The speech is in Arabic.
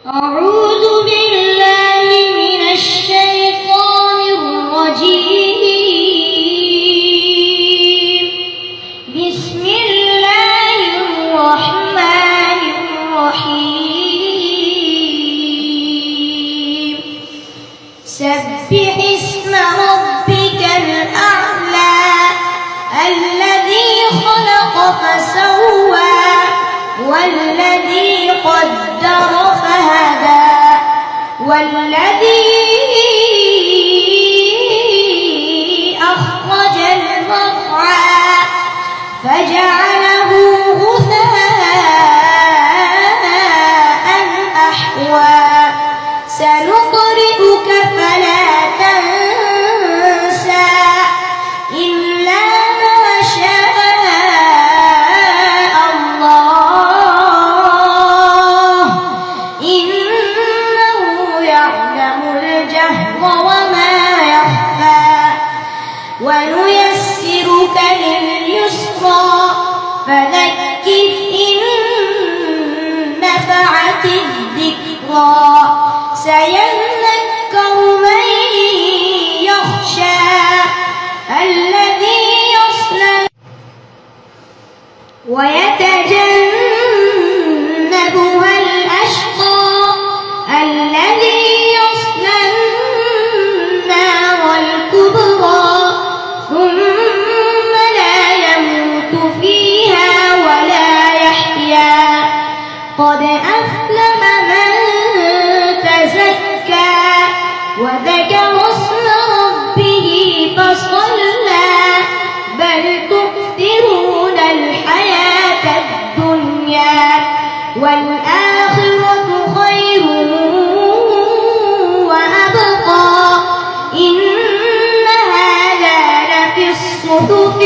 أعوذ بالله من الشيطان الرجيم. بسم الله الرحمن الرحيم. سبح اسم ربك الأعلى الذي خلق فسوى والذي قدر فهدى والذي أخرج المرعى فجعله غثاء أحوى سنقرئك فلا تنسى إلا ما شاء الله إنه يعلم الجهر وما يخفى ونيسرك لليسرى فذكر إن نفعت الذكرى سيذكر من يخشى الذي يصلى ويتجنبها الأشقى الذي يصلى النار الكبرى ثم لا يموت فيها ولا يحيا قد أفلح من تزكى وذكر اسم ربه فصلى بل تؤثرون الحياة الدنيا والآخرة خير وأبقى إن هذا لفي الصحف